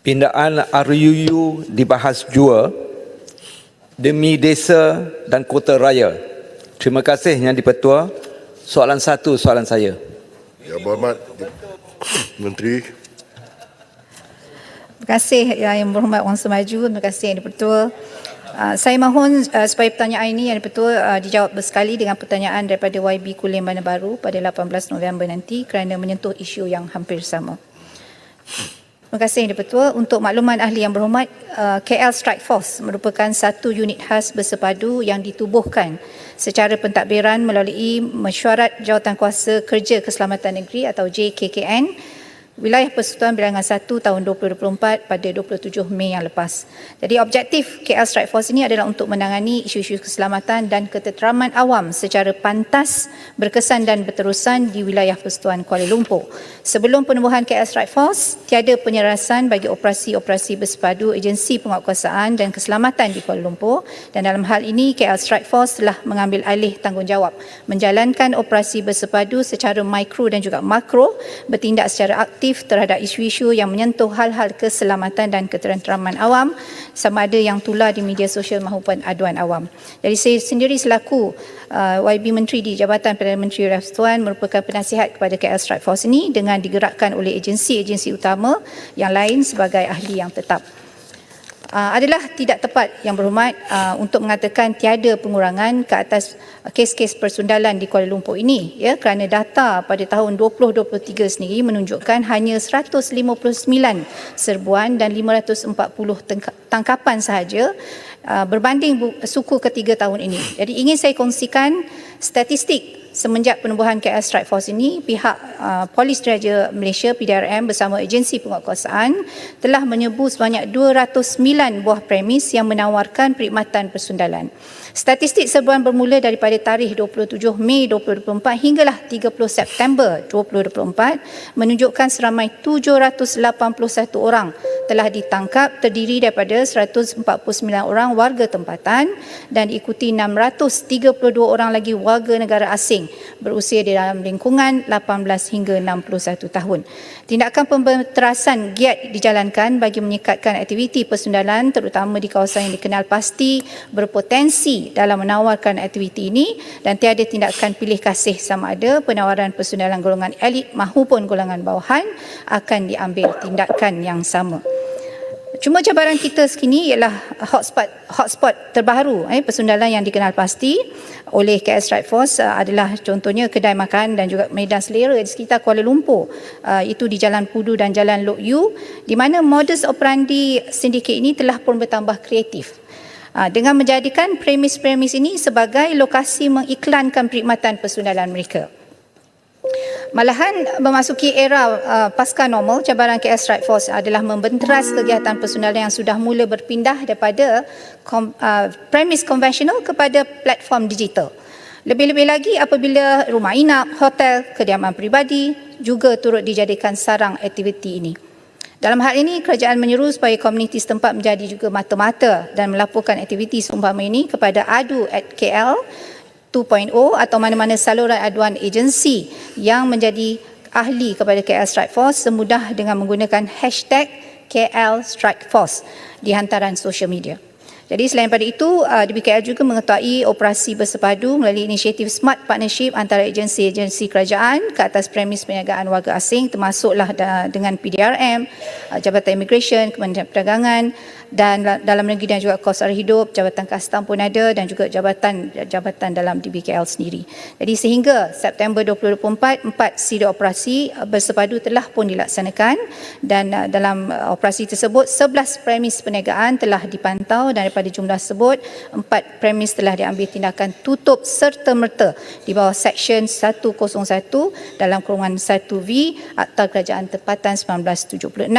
Pindaan RUU dibahas jua demi desa dan kota raya. Terima kasih Yang di-Pertua. Soalan satu, soalan saya. Yang Berhormat Menteri. Terima kasih Yang Berhormat Wang Semaju. Terima kasih Yang di-Pertua. Saya mohon supaya pertanyaan ini Yang di-Pertua dijawab bersekali dengan pertanyaan daripada YB Kulim Bandar Baru pada 18 November nanti kerana menyentuh isu yang hampir sama. Terima kasih Yang di-Pertua. Untuk makluman ahli Yang Berhormat, KL Strike Force merupakan satu unit khas bersepadu yang ditubuhkan secara pentadbiran melalui Mesyuarat Jawatankuasa Kerja Keselamatan Negeri atau JKKN Wilayah Persekutuan Bilangan 1 tahun 2024 pada 27 Mei yang lepas. Jadi objektif KL Strike Force ini adalah untuk menangani isu-isu keselamatan dan ketenteraman awam secara pantas, berkesan dan berterusan di wilayah Persekutuan Kuala Lumpur. Sebelum penubuhan KL Strike Force, tiada penyerasan bagi operasi-operasi bersepadu agensi penguatkuasaan dan keselamatan di Kuala Lumpur, dan dalam hal ini KL Strike Force telah mengambil alih tanggungjawab menjalankan operasi bersepadu secara mikro dan juga makro, bertindak secara aktif terhadap isu-isu yang menyentuh hal-hal keselamatan dan ketenteraman awam, sama ada yang tular di media sosial maupun aduan awam. Jadi saya sendiri selaku YB Menteri di Jabatan Perdana Menteri Persekutuan merupakan penasihat kepada KL Strike Force ini dengan digerakkan oleh agensi-agensi utama yang lain sebagai ahli yang tetap. Adalah tidak tepat Yang Berhormat untuk mengatakan tiada pengurangan ke atas kes-kes persundalan di Kuala Lumpur ini, ya, kerana data pada tahun 2023 sendiri menunjukkan hanya 159 serbuan dan 540 tangkapan sahaja berbanding suku ketiga tahun ini. Jadi ingin saya kongsikan statistik semenjak penubuhan KL Strike Force ini, pihak Polis Diraja Malaysia PDRM bersama agensi penguatkuasaan telah menyebu sebanyak 209 buah premis yang menawarkan perkhidmatan persundalan. Statistik serbuan bermula daripada tarikh 27 Mei 2024 hinggalah 30 September 2024 menunjukkan seramai 781 orang telah ditangkap, terdiri daripada 149 orang warga tempatan dan diikuti 632 orang lagi warga negara asing berusia di dalam lingkungan 18 hingga 61 tahun. Tindakan pembenterasan giat dijalankan bagi menyekatkan aktiviti persundalan terutama di kawasan yang dikenal pasti berpotensi dalam menawarkan aktiviti ini, dan tiada tindakan pilih kasih sama ada penawaran persundalan golongan elit maupun golongan bawahan akan diambil tindakan yang sama. Cuma cabaran kita sekini ialah hotspot terbaru persundalan yang dikenal pasti oleh KL Strike Force adalah contohnya kedai makan dan juga medan selera di sekitar Kuala Lumpur, itu di Jalan Pudu dan Jalan Lok Yu, di mana modus operandi sindiket ini telah pun bertambah kreatif dengan menjadikan premis-premis ini sebagai lokasi mengiklankan perkhidmatan persundalan mereka. Malahan memasuki era pasca normal, cabaran KL Strike Force adalah membenteras kegiatan persundalan yang sudah mula berpindah daripada premis konvensional kepada platform digital. Lebih-lebih lagi apabila rumah inap, hotel, kediaman peribadi juga turut dijadikan sarang aktiviti ini. Dalam hal ini, kerajaan menyeru supaya komuniti setempat menjadi juga mata-mata dan melaporkan aktiviti seumpama ini kepada adu@kl 2.0 atau mana-mana saluran aduan agensi yang menjadi ahli kepada KL Strike Force semudah dengan menggunakan hashtag KL Strike Force di hantaran sosial media. Jadi selain pada itu, DBKL juga mengetahui operasi bersepadu melalui inisiatif Smart Partnership antara agensi-agensi kerajaan ke atas premis perniagaan warga asing, termasuklah dengan PDRM, Jabatan Immigration, Kementerian Perdagangan, dan dalam negeri dan juga kos sara hidup, Jabatan Kastam pun ada, dan juga jabatan dalam DBKL sendiri. Jadi sehingga September 2024, 4 siri operasi bersepadu telah pun dilaksanakan, dan dalam operasi tersebut 11 premis perniagaan telah dipantau, dan daripada jumlah tersebut 4 premis telah diambil tindakan tutup serta-merta di bawah Seksyen 101 dalam kurungan 1V Akta Kerajaan Tempatan 1976,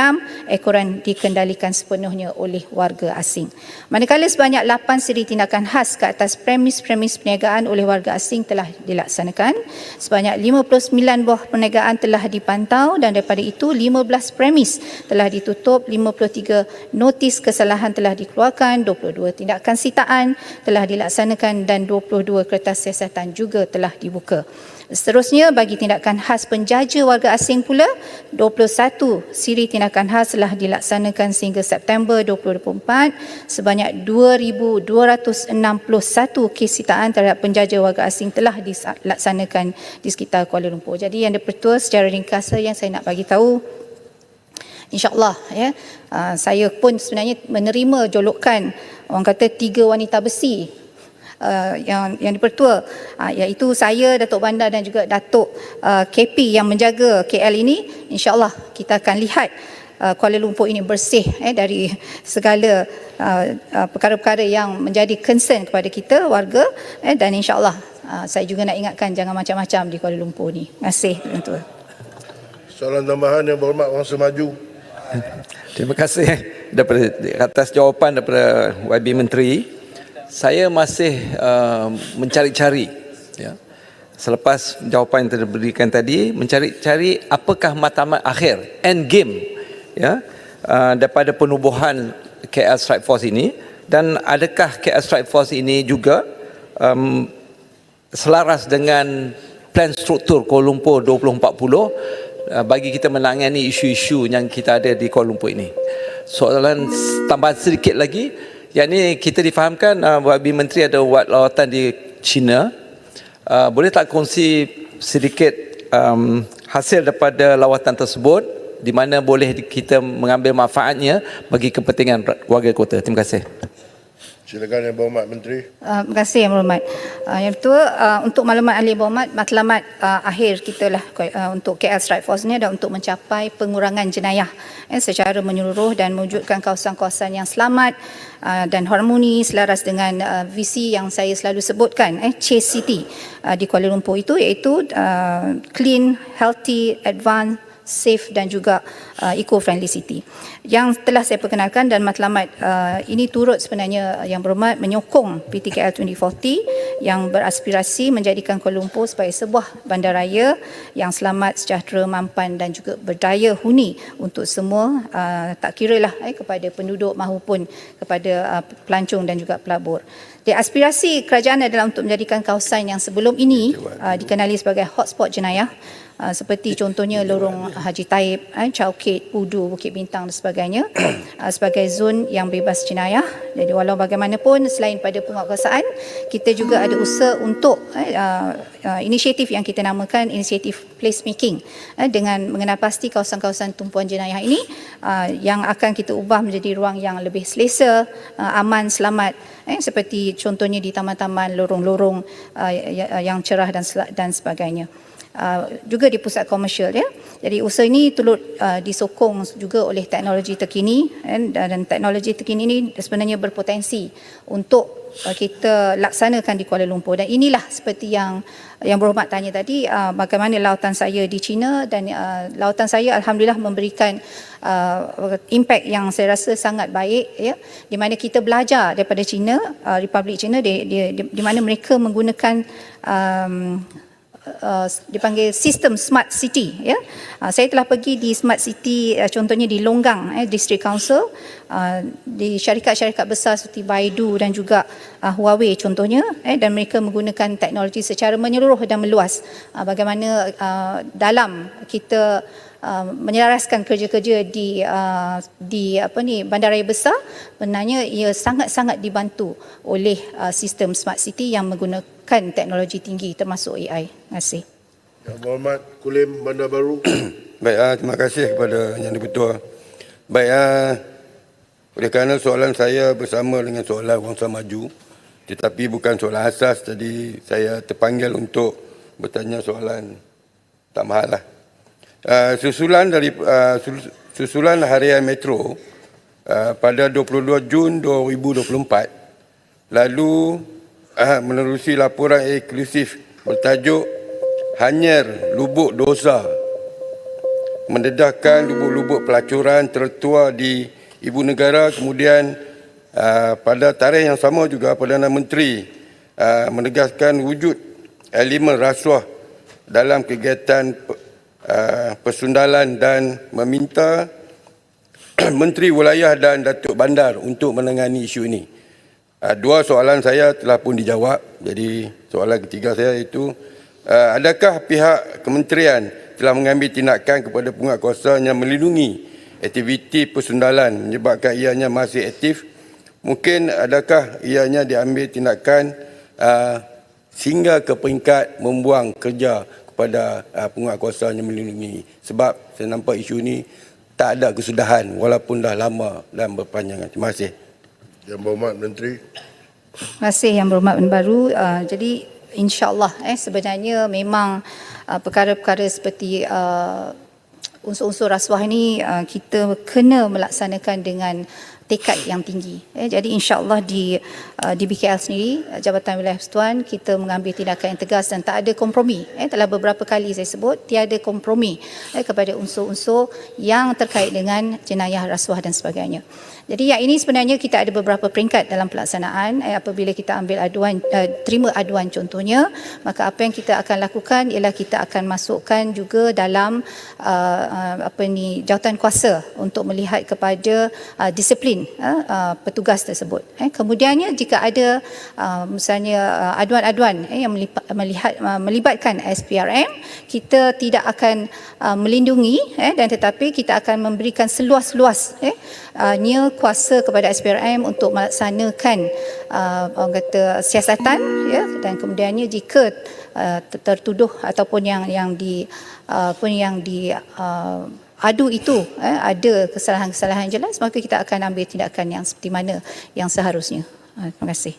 ekoran dikendalikan sepenuhnya oleh warga asing. Manakala sebanyak 8 siri tindakan khas ke atas premis-premis perniagaan oleh warga asing telah dilaksanakan, sebanyak 59 buah perniagaan telah dipantau, dan daripada itu 15 premis telah ditutup, 53 notis kesalahan telah dikeluarkan, 26 2 tindakan sitaan telah dilaksanakan dan 22 kertas siasatan juga telah dibuka. Seterusnya, bagi tindakan khas penjaja warga asing pula, 21 siri tindakan khas telah dilaksanakan sehingga September 2024 sebanyak 2,261 kes sitaan terhadap penjaja warga asing telah dilaksanakan di sekitar Kuala Lumpur. Jadi Yang di-Pertua, secara ringkas yang saya nak bagi tahu, InsyaAllah saya pun sebenarnya menerima jolokan orang kata 3 wanita besi yang di-Pertua, iaitu saya, Datuk Bandar dan juga Datuk KP yang menjaga KL ini. InsyaAllah kita akan lihat Kuala Lumpur ini bersih dari segala perkara-perkara yang menjadi concern kepada kita warga, dan insyaAllah saya juga nak ingatkan jangan macam-macam di Kuala Lumpur ni. Terima kasih, Tuan-Tuan. Soalan tambahan Yang Berhormat Wang Semaju. Terima kasih daripada atas jawapan daripada YB Menteri. Saya masih mencari-cari, ya, selepas jawapan yang diberikan tadi, mencari-cari apakah matlamat akhir, end game, ya, daripada penubuhan KL Strike Force ini, dan adakah KL Strike Force ini juga selaras dengan plan struktur Kuala Lumpur 2040 bagi kita menangani isu-isu yang kita ada di Kuala Lumpur ini. Soalan tambahan sedikit lagi, yakni kita difahamkan YB Menteri ada buat lawatan di China. Boleh tak kongsi sedikit hasil daripada lawatan tersebut, di mana boleh kita mengambil manfaatnya bagi kepentingan warga kota? Terima kasih. Silakan Yang Berhormat Menteri. Terima kasih Yang Berhormat. Yang betul, untuk maklumat ahli berhormat, matlamat akhir kita lah untuk KL Strike Force ni adalah untuk mencapai pengurangan jenayah secara menyeluruh dan mewujudkan kawasan-kawasan yang selamat dan harmoni selaras dengan visi yang saya selalu sebutkan, Chase City di Kuala Lumpur itu, iaitu clean, healthy, advanced, safe dan juga eco-friendly city. Yang telah saya perkenalkan, dan matlamat ini turut sebenarnya Yang Berhormat menyokong PTKL 2040 yang beraspirasi menjadikan Kuala Lumpur sebagai sebuah bandaraya yang selamat, sejahtera, mampan dan juga berdaya huni untuk semua, tak kiralah kepada penduduk maupun kepada pelancong dan juga pelabur. Jadi aspirasi kerajaan adalah untuk menjadikan kawasan yang sebelum ini dikenali sebagai hotspot jenayah, seperti contohnya Lorong Haji Taib, Chowkit, Pudu, Bukit Bintang dan sebagainya, sebagai zon yang bebas jenayah. Jadi walau bagaimanapun, selain pada penguatkuasaan, kita juga ada usaha untuk inisiatif yang kita namakan inisiatif placemaking, dengan mengenal pasti kawasan-kawasan tumpuan jenayah ini yang akan kita ubah menjadi ruang yang lebih selesa, aman, selamat, seperti contohnya di taman-taman, lorong-lorong yang cerah dan sebagainya. Juga di pusat komersial, ya. Jadi usaha ini turut disokong juga oleh teknologi terkini, dan teknologi terkini ini sebenarnya berpotensi untuk kita laksanakan di Kuala Lumpur. Dan inilah seperti yang Berhormat tanya tadi, bagaimana lawatan saya di China, dan lawatan saya alhamdulillah memberikan impact yang saya rasa sangat baik, ya, di mana kita belajar daripada China, Republik China, di mana mereka menggunakan dipanggil sistem smart city, ya. Saya telah pergi di smart city, contohnya di Longgang District Council, di syarikat-syarikat besar seperti Baidu dan juga Huawei contohnya, dan mereka menggunakan teknologi secara menyeluruh dan meluas. Bagaimana dalam kita menyelaraskan kerja-kerja di bandaraya besar, benarnya ia sangat-sangat dibantu oleh sistem smart city yang menggunakan teknologi tinggi termasuk AI. Terima kasih. Yang Berhormat Kulim Bandar Baru. Baik, terima kasih kepada Yang di-Pertua. Baik, oleh kerana soalan saya bersama dengan soalan Wang Semaju, tetapi bukan soalan asas, jadi saya terpanggil untuk bertanya soalan tambahan lah. Susulan harian metro pada 22 Jun 2024 lalu menerusi laporan eksklusif bertajuk Hanyir Lubuk Dosa mendedahkan lubuk-lubuk pelacuran tertua di Ibu Negara. Kemudian pada tarikh yang sama juga Perdana Menteri menegaskan wujud elemen rasuah dalam kegiatan persundalan dan meminta Menteri Wilayah dan Datuk Bandar untuk menangani isu ini. Dua soalan saya telah pun dijawab. Jadi soalan ketiga saya itu, adakah pihak kementerian telah mengambil tindakan kepada penguatkuasa yang melindungi aktiviti persundalan menyebabkan ianya masih aktif? Mungkin adakah ianya diambil tindakan sehingga ke peringkat membuang kerja kepada penguatkuasa yang melindungi? Sebab saya nampak isu ini tak ada kesudahan walaupun dah lama dan berpanjangan. Terima kasih. Yang Berhormat Menteri. Terima kasih Yang Berhormat Menteri Baru. Jadi insya-Allah sebenarnya memang perkara-perkara seperti unsur-unsur rasuah ini kita kena melaksanakan dengan tekad yang tinggi. Jadi insya-Allah di BKL sendiri, Jabatan Wilayah Persekutuan, kita mengambil tindakan yang tegas dan tak ada kompromi. Telah beberapa kali saya sebut tiada kompromi kepada unsur-unsur yang terkait dengan jenayah rasuah dan sebagainya. Jadi yang ini sebenarnya kita ada beberapa peringkat dalam pelaksanaan. Apabila kita ambil aduan, terima aduan contohnya, maka apa yang kita akan lakukan ialah kita akan masukkan juga dalam jawatan kuasa untuk melihat kepada disiplin petugas tersebut. Kemudiannya jika ada misalnya aduan-aduan yang melibatkan SPRM, kita tidak akan melindungi dan tetapi kita akan memberikan seluas-luasnya kuasa kepada SPRM untuk melaksanakan orang kata siasatan dan kemudiannya jika tertuduh ataupun yang adu itu ada kesalahan-kesalahan jelas, maka kita akan ambil tindakan yang seperti mana yang seharusnya. Terima kasih.